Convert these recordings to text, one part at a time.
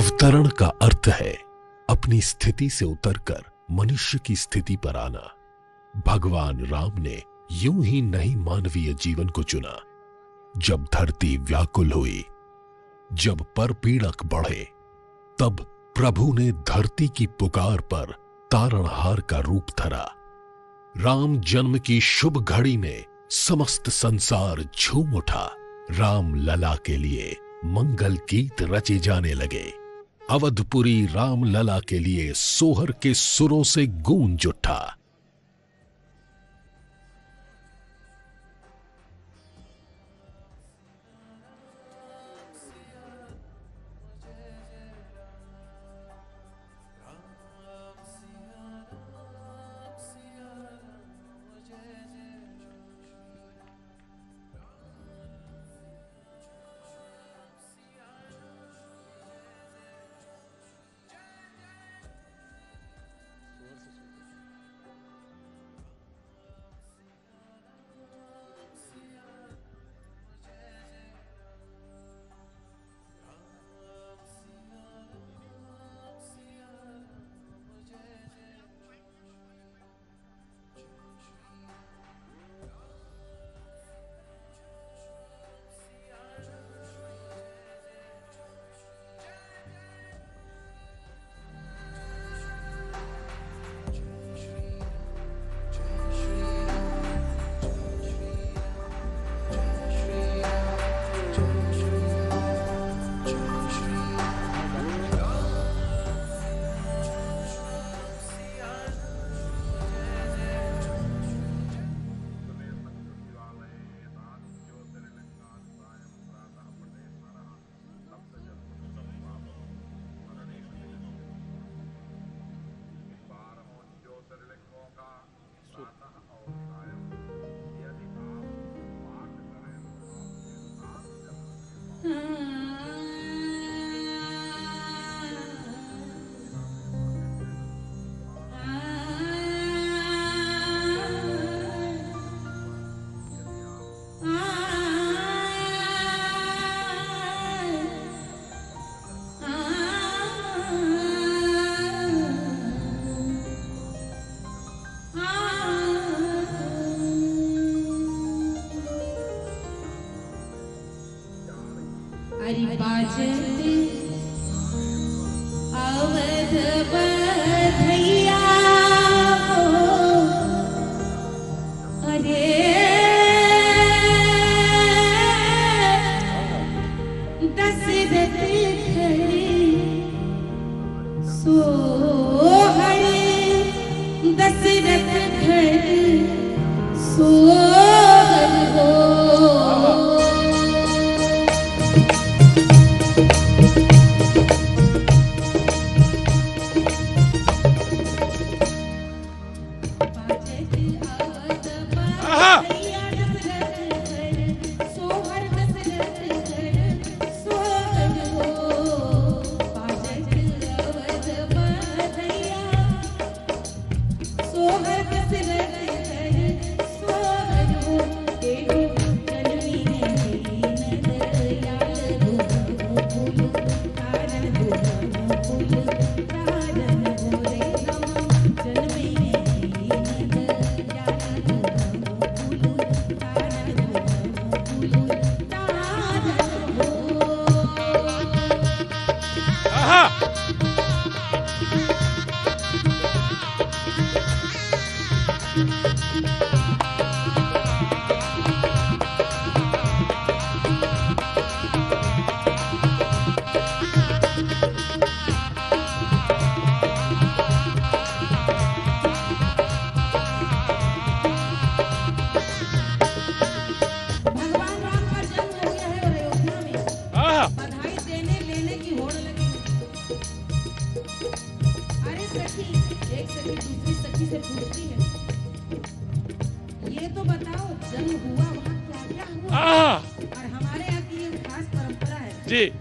अवतरण का अर्थ है अपनी स्थिति से उतरकर मनुष्य की स्थिति पर आना। भगवान राम ने यूं ही नहीं मानवीय जीवन को चुना। जब धरती व्याकुल हुई, जब परपीड़क बढ़े, तब प्रभु ने धरती की पुकार पर तारणहार का रूप धरा। राम जन्म की शुभ घड़ी में समस्त संसार झूम उठा। राम लला के लिए मंगल गीत रचे जाने लगे। अवधपुरी राम लला के लिए सोहर के सुरों से गूंज उठा। अवध बधैया अरे दशरथ खड़े सोहर दशरथ खड़े सोहर हो।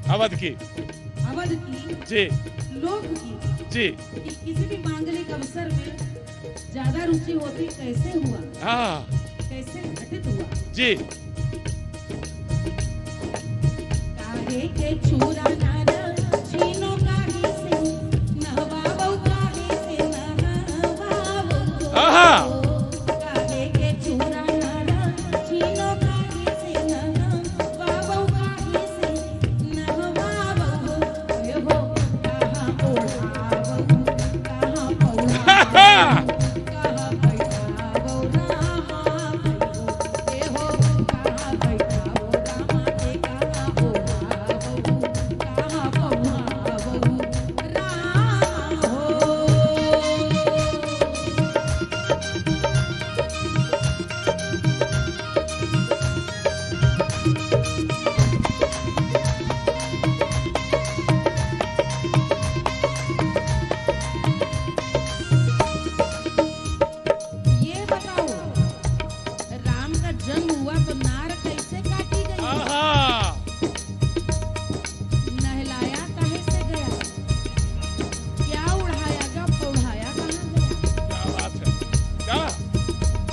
अवध की जी लोक की जी कि किसी भी मांगलिक अवसर में ज्यादा रुचि होती कैसे हुआ? कैसे घटित हुआ? जी काहे के छुरा नारा छीनो का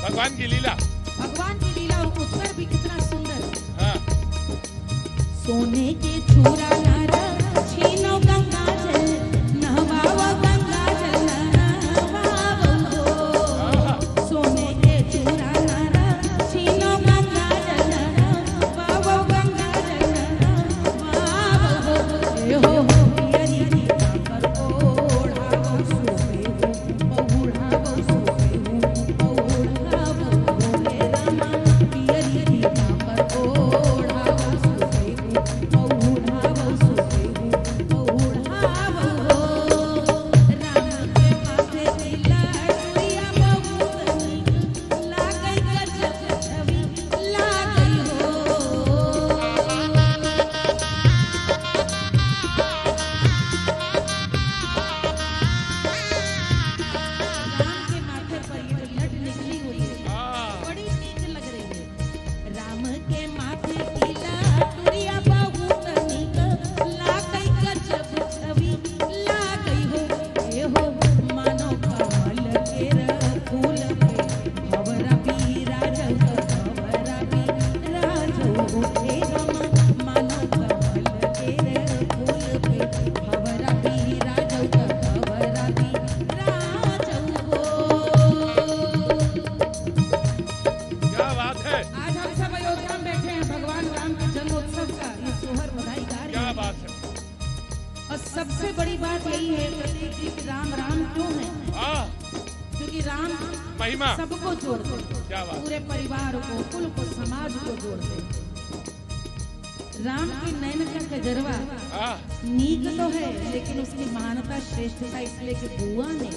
भगवान की लीला, भगवान की लीला और उत्तर भी कितना सुंदर। हाँ। सोने के छुरा नारा छीनो गंगा जल, नहवाओ गंगा जल नहवाओ हो। सोने के छुरा नारा छीनो गंगा जल, नहवाओ गंगा जल नहवाओ हो। ए हो पियरी पर ओढ़ाओ सोए हो, ओढ़ाओ सोए हो, ओढ़ाओ हो रे रामा। पियरी पर ओढ़ाओ सोए हो, ओढ़ाओ सोए हो, ओढ़ाओ हो। राम के माथे तिला डोरिया बहुत नीक लागै, गजब छवि लागै हो। राम के माथे पर ये लट निकली हुई है, बड़ी नीक लग रही है। राम के माथे की लाडुरिया बहुत नीक लागै, गजब छवि लागै हो। ए हो मानो कमल केर फूल पे भंवरा बिराजौ, भंवरा बिराजौ हो। ए राम मानो कमल केर फूल पे भंवरा बिराजौ, भंवरा बिराजौ हो। क्या बात है, आज हम सब अयोध्या में बैठे हैं, भगवान राम के जन्मोत्सव का ये सोहर बधाई गा रहे क्या हैं। बात है। और सबसे बड़ी बात यही है प्रतीक जी कि राम राम क्यों है? क्योंकि राम महिमा सबको जोड़ते हैं, क्या बात। पूरे परिवार को, कुल को, समाज को जोड़ते हैं। राम की नैन का कजरवा नीक तो है, लेकिन उसकी महानता श्रेष्ठता इसलिए कि बुआ ने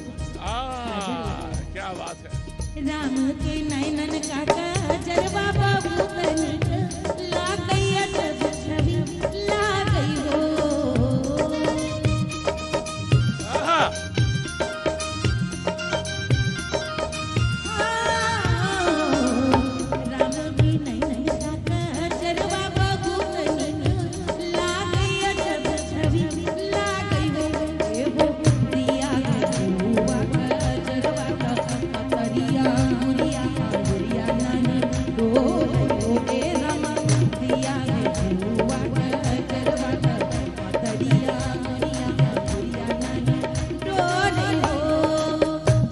क्या बात है। राम के नैनन का कजरवा बहुत नीक लागै, अजब छवि लागै हो। राम की नैनन का कजरवा बहुत नीक लागै, अजब छवि लागै हो। ए हो दिया बुआ कजरवा का पतरिया मुरिया मुरिया नानी डोले हो। ए राम दिया बुआ कजरवा का पतरिया मुरिया मुरिया नानी डोले हो।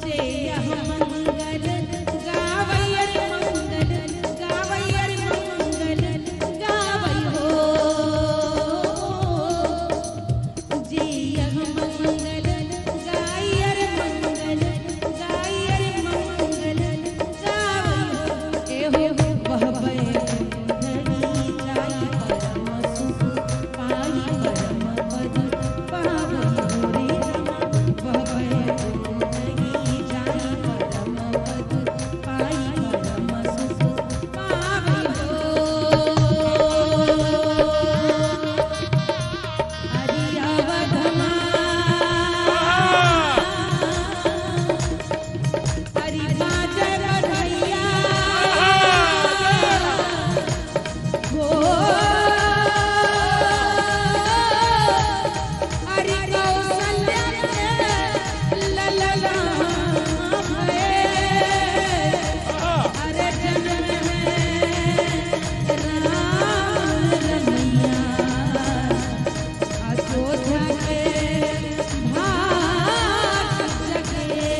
जय मंगल गावैयर मंगल, गावैयर मंगल गावै हो। जय मंगल गायर मंगल, गायर मंगल गावै हो। ए हो बहबै धनी जाई परम सुख पाई, परम पद पावै हो रे राम। बहबै धनी जाई परम पद पाई, परम सुख पावै हो। हरि अवधमा हरि बाजर भैया हो। हरि कौशल्या ललना भये, हरे जन्म में राम रमैया, अयोध्या के भाग जगे।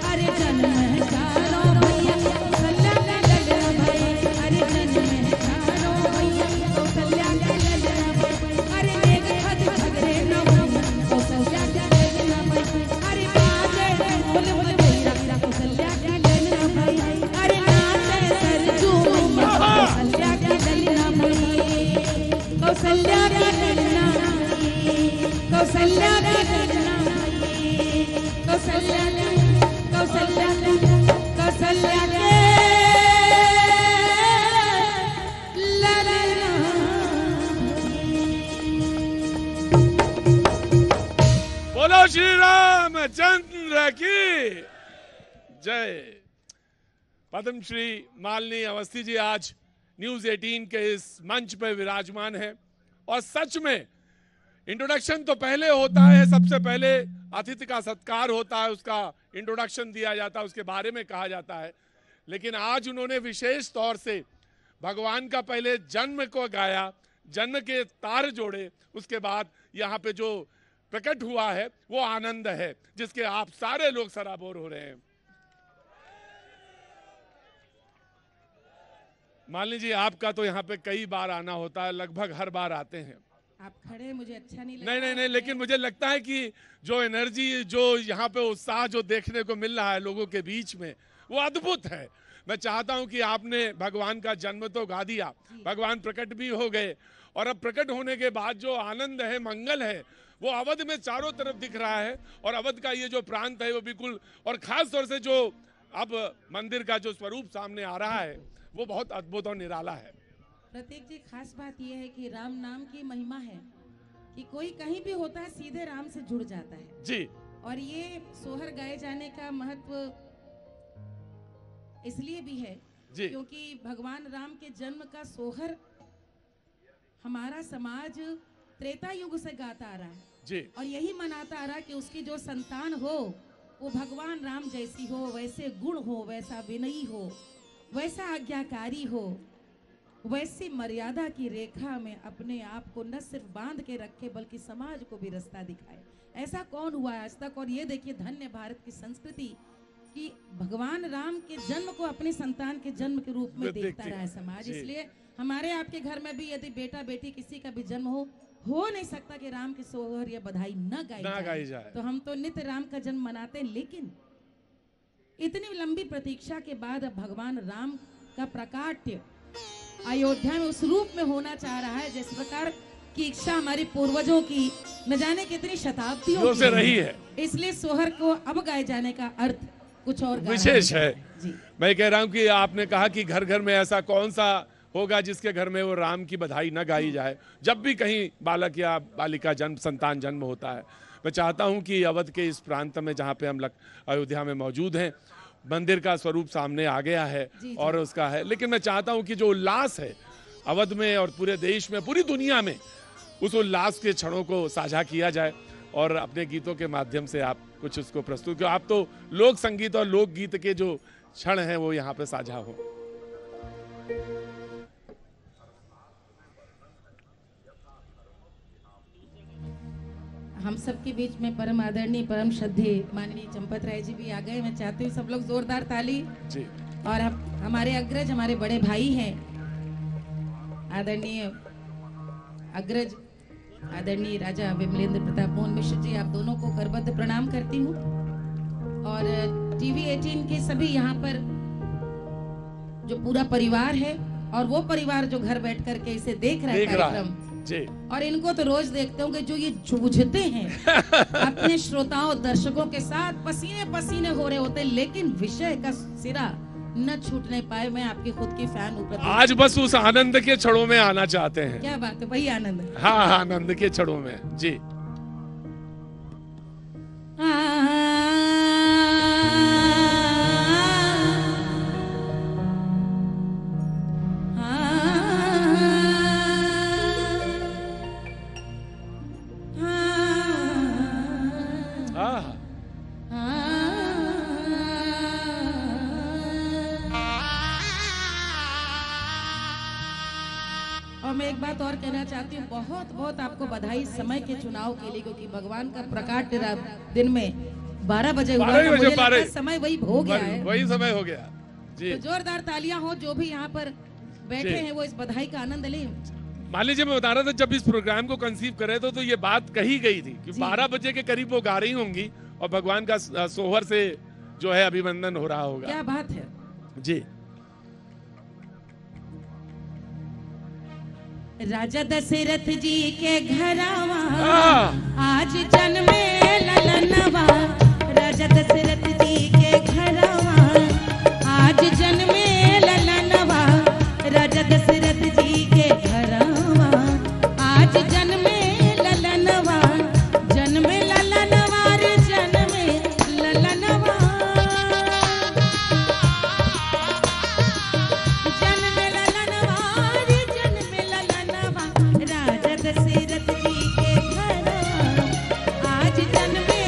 हरे जन्म चारो भैया कौशल्या ललना भये, हरे जन्म चारो भैया कौशल्या ललना भये। हरे देखत झगड़े न होई, कौशल्या ललना भये। हरे बाजे ढोल बजैया, कौशल्या ललना भये। हरे नाचे सरजू मैया, कौशल्या ललना भये। कौशल्या ललना भये, कौशल्या ललना भये। कौशल्या कौशल्या कौशल्या के ललना बोलो श्री रामचंद्र की जय। पद्मश्री मालिनी अवस्थी जी आज न्यूज 18 के इस मंच पर विराजमान है और सच में इंट्रोडक्शन तो पहले होता है, सबसे पहले अतिथि का सत्कार होता है, उसका इंट्रोडक्शन दिया जाता है, उसके बारे में कहा जाता है। लेकिन आज उन्होंने विशेष तौर से भगवान का पहले जन्म को गाया, जन्म के तार जोड़े, उसके बाद यहाँ पे जो प्रकट हुआ है वो आनंद है जिसके आप सारे लोग सराबोर हो रहे हैं। मान लीजिए आपका तो यहाँ पे कई बार आना होता है, लगभग हर बार आते हैं आप खड़े, मुझे अच्छा नहीं लगा। नहीं, लेकिन मुझे लगता है कि जो एनर्जी, जो यहाँ पे उत्साह जो देखने को मिल रहा है लोगों के बीच में, वो अद्भुत है। मैं चाहता हूं कि आपने भगवान का जन्म तो गा दिया, भगवान प्रकट भी हो गए, और अब प्रकट होने के बाद जो आनंद है, मंगल है, वो अवध में चारों तरफ दिख रहा है। और अवध का ये जो प्रांत है वो बिल्कुल, और खास तौर से जो अब मंदिर का जो स्वरूप सामने आ रहा है वो बहुत अद्भुत और निराला है। प्रतीक जी, खास बात यह है कि राम नाम की महिमा है कि कोई कहीं भी होता है सीधे राम से जुड़ जाता है जी। और ये सोहर गाए जाने का महत्व इसलिए भी है जी। क्योंकि भगवान राम के जन्म का सोहर हमारा समाज त्रेता युग से गाता आ रहा है जी। और यही मनाता आ रहा है कि उसकी जो संतान हो वो भगवान राम जैसी हो, वैसे गुण हो, वैसा विनयी हो, वैसा आज्ञाकारी हो, वैसी मर्यादा की रेखा में अपने आप को न सिर्फ बांध के रखे बल्कि समाज को भी रास्ता दिखाए। ऐसा कौन हुआ है आज तक? और ये देखिए धन्य भारत की संस्कृति कि भगवान राम के जन्म को अपनी संतान के जन्म के रूप में देखता रहा है समाज। इसलिए हमारे आपके घर में भी यदि बेटा बेटी किसी का भी जन्म हो नहीं सकता कि राम की सोहर या बधाई न गाई जाए। तो हम तो नित्य राम का जन्म मनाते हैं, लेकिन इतनी लंबी प्रतीक्षा के बाद अब भगवान राम का प्रकाट्य अयोध्या में उस रूप में होना चाह रहा है जिस प्रकार की इच्छा हमारे पूर्वजों की न जाने कितनी शताब्दियों से रही है। इसलिए सोहर को अब गाए जाने का अर्थ कुछ और विशेष है। मैं कह रहा हूँ कि आपने कहा कि घर घर में ऐसा कौन सा होगा जिसके घर में वो राम की बधाई न गाई जाए। जब भी कहीं बालक या बालिका जन्म, संतान जन्म होता है, मैं चाहता हूं कि अवध के इस प्रांत में जहां पे हम अयोध्या में मौजूद हैं, मंदिर का स्वरूप सामने आ गया है और उसका है, लेकिन मैं चाहता हूं कि जो उल्लास है अवध में और पूरे देश में, पूरी दुनिया में, उस उल्लास के क्षणों को साझा किया जाए और अपने गीतों के माध्यम से आप कुछ उसको प्रस्तुत करो। आप तो लोक संगीत और लोकगीत के जो क्षण हैं वो यहाँ पे साझा हो। हम सबके बीच में परम आदरणीय, परम श्रद्धेय माननीय चंपत राय जी भी आ गए। मैं चाहती हूँ सब लोग जोरदार ताली जी। और हमारे अग्रज, हमारे बड़े भाई हैं, आदरणीय अग्रज आदरणीय राजा विमलेंद्र प्रताप मोहन मिश्र जी, आप दोनों को करबद्ध प्रणाम करती हूँ। और टीवी 18 के सभी यहाँ पर जो पूरा परिवार है और वो परिवार जो घर बैठ करके इसे देख रहा है कार्यक्रम जी। और इनको तो रोज देखते होंगे जो ये जूझते हैं अपने श्रोताओं दर्शकों के साथ, पसीने पसीने हो रहे होते, लेकिन विषय का सिरा न छूटने पाए। मैं आपकी खुद की फैन हूँ। आज बस उस आनंद के क्षणों में आना चाहते हैं। क्या बात है, वही आनंद है। हाँ, आनंद के क्षणों में जी। और मैं एक बात और कहना चाहती हूँ, बहुत बहुत आपको बधाई समय के चुनाव के लिए, क्योंकि भगवान का प्रकाट दिन में 12 बजे हुआ था। मुझे लगता है समय वही हो गया है, वही समय हो गया जी। तो जोरदार तालियां हो, जो भी यहाँ पर बैठे हैं वो इस बधाई का आनंद लें। मान लीजिए, मैं बता रहा था जब इस प्रोग्राम को कंसीव करे तो ये बात कही गई थी कि 12 बजे के करीब वो गा रही होंगी और भगवान का सोहर से जो है अभिवंदन हो रहा होगा। क्या बात है जी। राजा दशरथ जी के घरवा आज जन्मे ललनवा, राजा दशरथ जी के घरवा आज जन्मे ललनवा, राजा दशरथ जी के घरवा आज जन्मे ललनवा, जन्मे ललनवा रे जन्मे ललनवा, जन्मे ललनवा रे जन्मे ललनवा, राजा दशरथ जी के घरवा आज जन्मे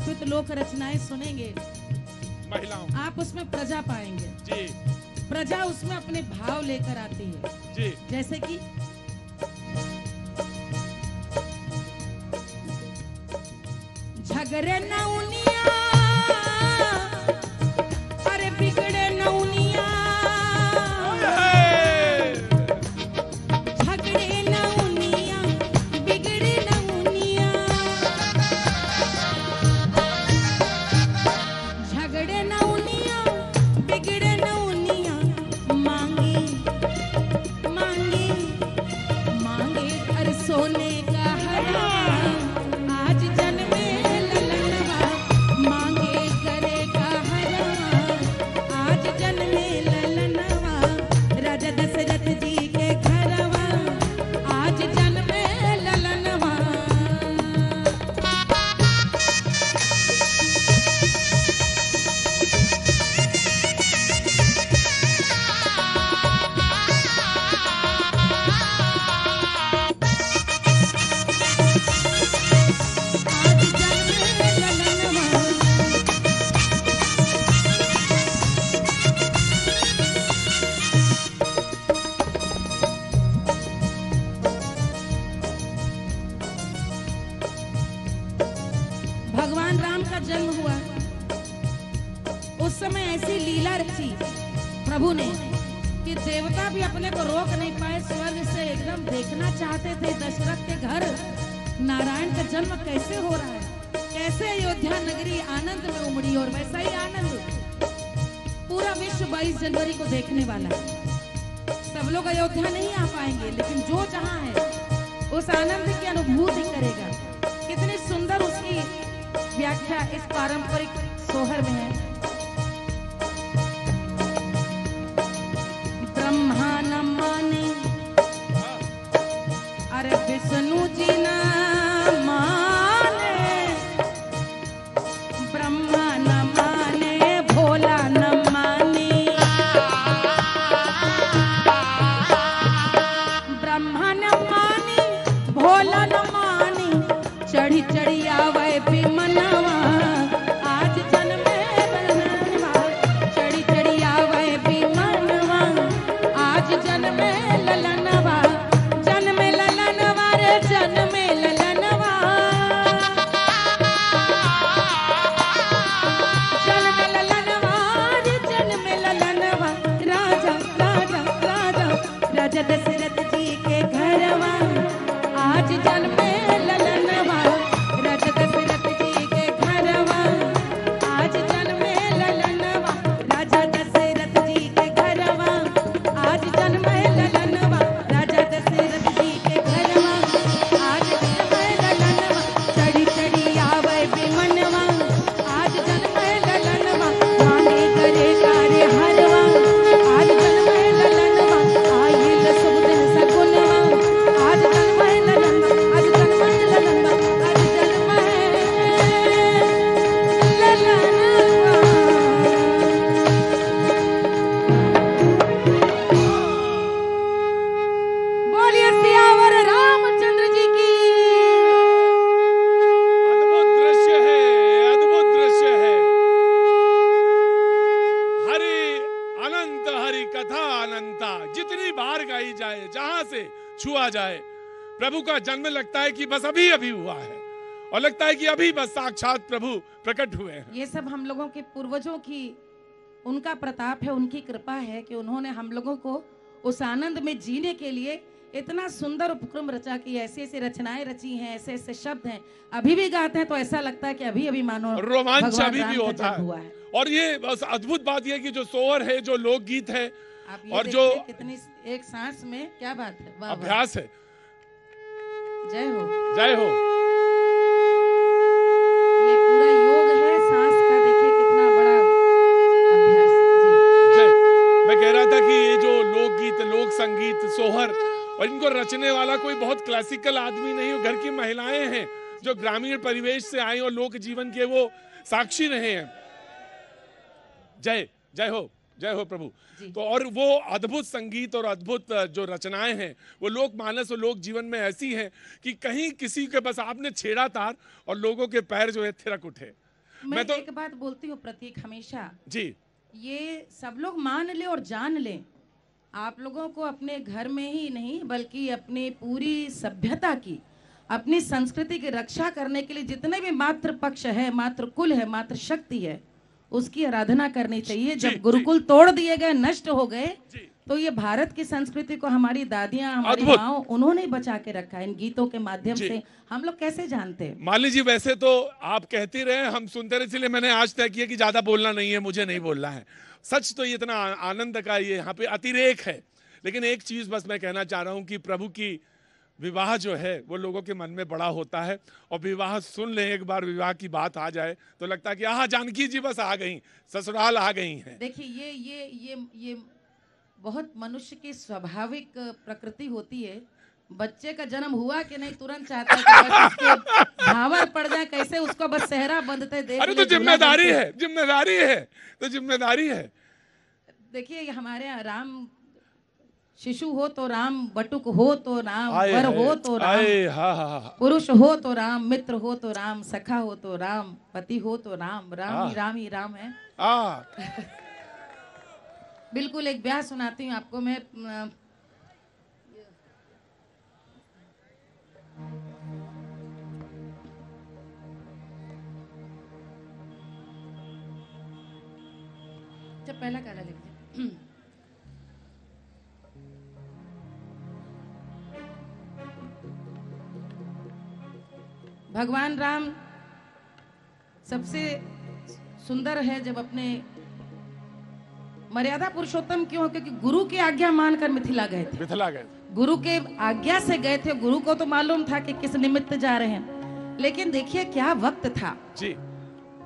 समर्पित लोक रचनाएं सुनेंगे, महिलाओं, आप उसमें प्रजा पाएंगे जी। प्रजा उसमें अपने भाव लेकर आती है जी। जैसे कि झगड़े नौनिया, अरे बिगड़े नौनिया, झगड़े नौनिया, बिगड़े नौनिया, झगड़े नौनिया, बिगड़े नौनिया, मांगे मांगे मांगे कर सोने का हरा, आज जन्मे ललनवा, मांगे करेगा हरा, आज जन्मे ललनवा, राजा दशरथ जी के घरवा, आज जन्मे ललनवा। आज जन्मे ललनवा। भगवान राम का जन्म हुआ, उस समय ऐसी लीला रची प्रभु ने कि देवता भी अपने को रोक नहीं पाए, स्वर्ग से एकदम देखना चाहते थे दशरथ के घर नारायण का जन्म कैसे हो रहा है, कैसे अयोध्या नगरी आनंद में उमड़ी। और वैसा ही आनंद पूरा विश्व 22 जनवरी को देखने वाला है। सब लोग अयोध्या नहीं आ पाएंगे, लेकिन जो जहां है उस आनंद की अनुभूति करेगा। कितनी सुंदर उसकी व्याख्या इस पारंपरिक सोहर में है। ब्रह्मा न माने, अरे विष्णु जी न माने, ब्रह्मा न माने, भोला न माने, ब्रह्मा न माने, भोला न माने, चढ़ी चढ़ी आवे बिमनवा, आज जन्मे ललनवा, चढ़ी चढ़ी आवे बिमनवा, आज जन्मे ललनवा, जन्मे ललनवा रे जन्मे ललनवा, जन्मे ललनवा रे जन्मे ललनवा, राजा राजा राजा राजा दशरथ जी के घरवा, आज जन्मे ललनवा, राजा दशरथ जी के घरवा, आज जन्मे ललनवा, राजा दशरथ जी के घरवा, आज जन्मे ललनवा, राजा दशरथ जी के घरवा, आज जन्मे ललनवा, चढ़ी चढ़ी आवे बिमनवा, आज जन्मे ललनवा, मांगे करे कार्य हरवा, आज जन्मे ललनवा, आइल शुभ दिन सगुनवा, आज जन्मे ललनवा, आज जन्मे ललनवा, आज जन्मे ललनवा। बोलिए सियावर रामचंद्र जी की। अद्भुत दृश्य है, अद्भुत दृश्य है। हरि अनंत, हरि कथा अनंता, जितनी बार गाई जाए, जहां से छुआ जाए, प्रभु का जन्म लगता है कि बस अभी अभी हुआ है, और लगता है कि अभी बस साक्षात प्रभु प्रकट हुए हैं। ये सब हम लोगों के पूर्वजों की, उनका प्रताप है, उनकी कृपा है कि उन्होंने हम लोगों को उस आनंद में जीने के लिए इतना सुंदर उपक्रम रचा कि ऐसी ऐसी रचनाएं रची हैं, ऐसे ऐसे शब्द हैं, अभी भी गाते हैं तो ऐसा लगता है कि अभी अभी मानो रोमांच भगवान अभी राम भी का होता जन्म हुआ है। है। और ये बस अद्भुत बात यह है कि जो सोहर है, जो लोकगीत है, आप ये और जो देखिए कितनी एक सांस में, क्या बात है, वाह वाह, अभ्यास है, जय हो। जय हो। ये पूरा योग है सांस का, देखिए कितना बड़ा अभ्यास। जी। जय। मैं कह रहा था कि ये जो लोकगीत, लोक संगीत, सोहर, और इनको रचने वाला कोई बहुत क्लासिकल आदमी नहीं हो, घर की महिलाएं हैं जो ग्रामीण परिवेश से आई और लोक जीवन के वो साक्षी रहे हैं। जय जय हो, जय हो प्रभु। तो और वो अद्भुत संगीत और अद्भुत जो रचनाएं हैं वो लोक मानस और लोक जीवन में ऐसी हैं कि कहीं किसी के बस आपने छेड़ा तार और लोगों के पैर जो है थिरक उठे। मैं तो एक बात बोलती हूँ प्रतीक, हमेशा जी, ये सब लोग मान ले और जान ले, आप लोगों को अपने घर में ही नहीं बल्कि अपनी पूरी सभ्यता की, अपनी संस्कृति की रक्षा करने के लिए जितने भी मातृ पक्ष है, मातृ कुल है, मातृ शक्ति है, उसकी आराधना करनी चाहिए। जब गुरुकुल तोड़ दिए गए, नष्ट हो गए, तो ये भारत की संस्कृति को हमारी दादियां, हमारी माँ, उन्होंने बचा के रखा है इन गीतों के माध्यम से। हम लोग कैसे जानते हैं? माली जी, वैसे तो आप कहती रहे, हम सुनते रहे, इसलिए मैंने आज तय किया कि ज्यादा बोलना नहीं है, मुझे नहीं बोलना है। सच तो ये इतना आनंद का ये यहाँ पे अतिरेक है। लेकिन एक चीज बस मैं कहना चाह रहा हूँ कि प्रभु की विवाह जो है वो लोगों के मन में बड़ा होता है, और विवाह सुन ले, एक बार विवाह की बात आ जाए तो लगता है कि आहा, जानकी जी बस आ गई, ससुराल आ गई हैं। देखिए ये बहुत मनुष्य की स्वाभाविक प्रकृति होती है। बच्चे का जन्म हुआ कि नहीं तुरंत चाहता है कि बस उसके भावर पड़ जाए, कैसे उसको बस सेहरा बंधते देख। अरे तो जिम्मेदारी है, जिम्मेदारी है, तो जिम्मेदारी है। देखिए हमारे यहाँ राम शिशु हो तो राम, बटुक हो तो राम, वर हो तो राम, पुरुष हो तो राम, मित्र हो तो राम, सखा हो तो राम, पति हो तो राम, राम ही राम है। बिल्कुल एक ब्याह सुनाती हूँ आपको मैं। जब पहला काला लिखते हैं। भगवान राम सबसे सुंदर है जब अपने मर्यादा पुरुषोत्तम क्यों? क्योंकि गुरु की आज्ञा मानकर मिथिला गए थे। गुरु के आज्ञा से गए थे। गुरु को तो मालूम था कि किस निमित्त जा रहे हैं, लेकिन देखिए क्या वक्त था जी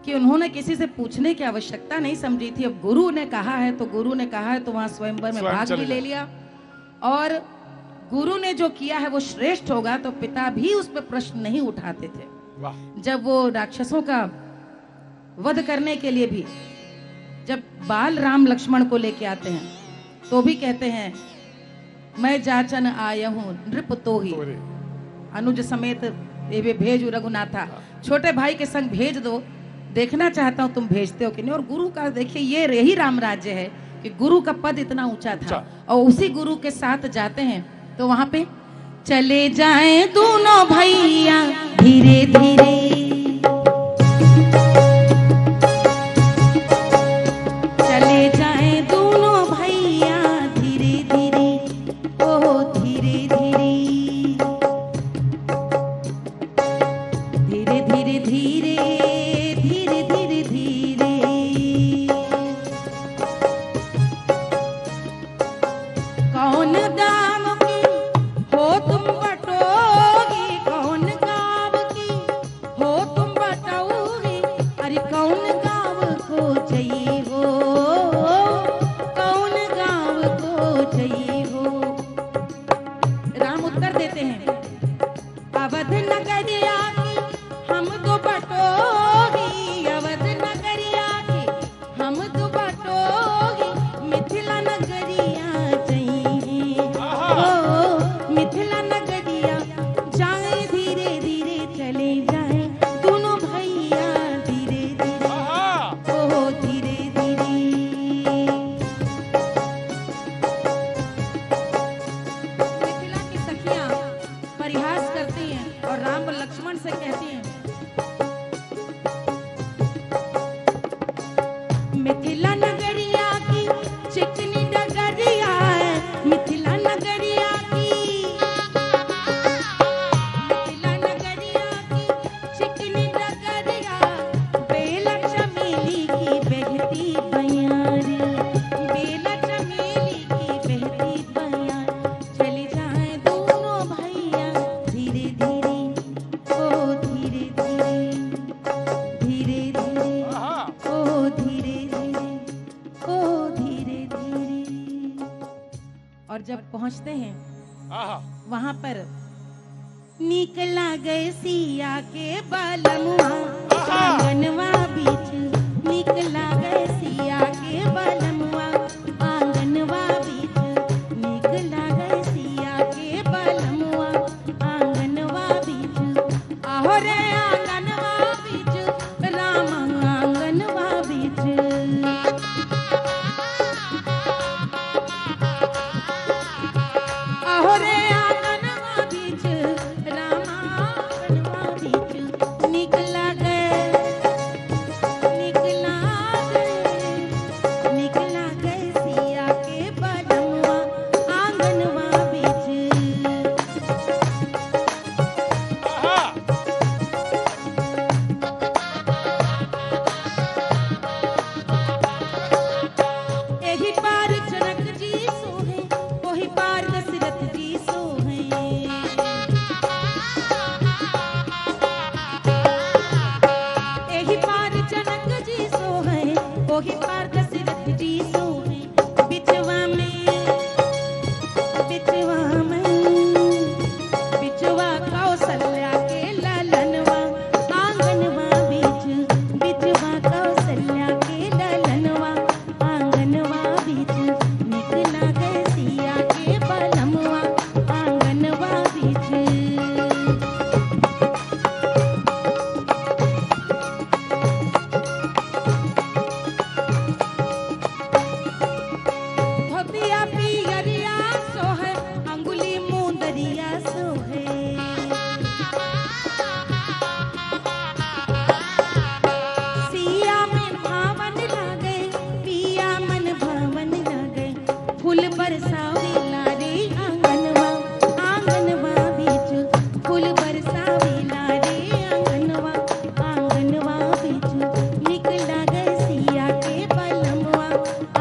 कि उन्होंने किसी से पूछने की आवश्यकता नहीं समझी थी। अब गुरु ने कहा है तो गुरु ने कहा है तो वहां स्वयंवर में भाग भी ले लिया, और गुरु ने जो किया है वो श्रेष्ठ होगा, तो पिता भी उस पर प्रश्न नहीं उठाते थे। जब वो राक्षसों का वध करने के लिए भी जब बाल राम लक्ष्मण को लेके आते हैं तो भी कहते हैं मैं जाचन आया हूँ नृप तो ही अनुज समेत ये भेज रघुनाथा, छोटे भाई के संग भेज दो, देखना चाहता हूँ तुम भेजते हो कि नहीं। और गुरु का देखिए ये यही राम राज्य है कि गुरु का पद इतना ऊंचा था, और उसी गुरु के साथ जाते हैं तो वहां पे चले जाएं दोनों भैया धीरे धीरे, चले जाएं दोनों भैया धीरे धीरे, ओ धीरे धीरे, धीरे धीरे धीरे धीरे धीरे धीरे। कौन दाम की हो तुम बटोगी, कौन गाँव की हो तुम बटोगी, अरे कौन गाँव को चाहिए हो, कौन गाँव को चाहिए हो। राम उत्तर देते हैं अवध नगरिया की हम तो बटोगी, अवध नगरिया की हम तो बटोगी, मिथिला नगरिया चाहिए ओ मिथिला नगरिया, जाए धीरे धीरे चले जाए दोनों भैया धीरे धीरे, ओ धीरे धीरे। मिथिला की सखियां परिहास करती हैं और राम लक्ष्मण से कहती हैं मिथिला नगरिया की चिकनी डगरिया है, मिथिला नगरिया की, मिथिला नगरिया की चिकनी डगरिया, बेला चमेली की बहती बयार, बेला चमेली की बहती बयार, चले जाएं दोनों भैया धीरे धीरे, ओ धीरे धीरे, धीरे धीरे, ओ धीरे धीरे, ओ धीरे धीरे। और जब पहुंचते हैं वहां पर निकला गए सिया के बालमुआ, आंगनवा बीच निकला गए सिया के बालमुआ, आंगनवा बीच निकला गए सिया के बालमुआ, आंगनवा बीच, आहो रे आंगनवा बीच राम पिया पियरिया सोहे अंगुली मुंदरिया सोहे सिया में भावन लागे पिया मन भावन लागे फूल बरसावे लारे आंगनवा आंगनवा बीच फूल बरसावे लारे आंगनवा आंगनवा बीच निकला गए सिया के बलमवा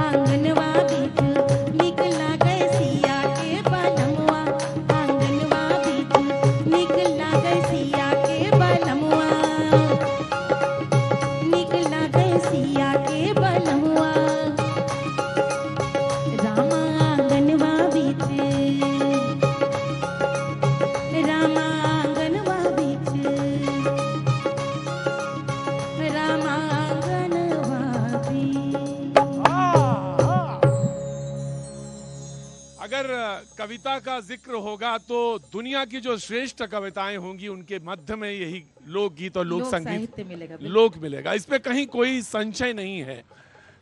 आंगनवा बीच निकला गए सिया के बलमवा आंगनवा बीच निकला गए सिया के बलमवा निकला गए सिया के बलमवा रामा आंगनवा बीच रामा आंगनवा बीच रामा आंगनवा बीच। अगर कविता का जिक्र होगा तो दुनिया की जो श्रेष्ठ कविताएं होंगी उनके मध्य में यही लोकगीत और लोक संगीत साहित्य मिलेगा बिल्कुल। लोक मिलेगा, इस पे कहीं कोई संशय नहीं है।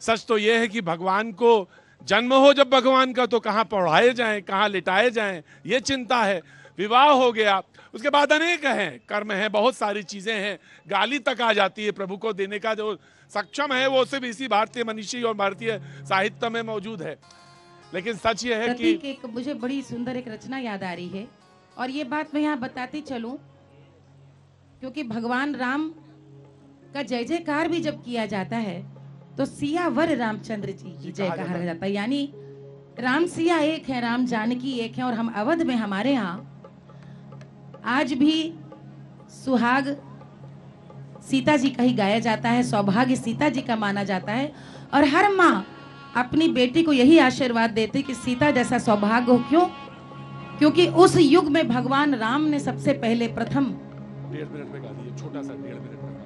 सच तो यह है कि भगवान को जन्म हो जब भगवान का तो कहाँ पढ़ाए जाएं, कहाँ लिटाए जाएं, ये चिंता है। विवाह हो गया, उसके बाद अनेक हैं, कर्म है, बहुत सारी चीजें हैं, गाली तक आ जाती है। प्रभु को देने का जो सक्षम है वो सिर्फ इसी भारतीय मनीषी और भारतीय साहित्य में मौजूद है। लेकिन सच ये है कि प्रतीक एक मुझे बड़ी सुंदर एक रचना याद आ रही है और ये बात मैं यहाँ बताती चलूं क्योंकि भगवान राम का जय जयकार भी जब किया जाता है तो सियावर रामचंद्र जी की जय कहा जाता है। यानी राम सिया एक है, राम जानकी एक है। और हम अवध में हमारे यहाँ आज भी सुहाग सीता जी का ही गाया जाता है, सौभाग्य सीता जी का माना जाता है। और हर माँ अपनी बेटी को यही आशीर्वाद देती कि सीता जैसा सौभाग्य हो। क्यों? क्योंकि उस युग में भगवान राम ने सबसे पहले प्रथम 1.5 मिनट में गा दिए, छोटा सा 1.5 मिनट में।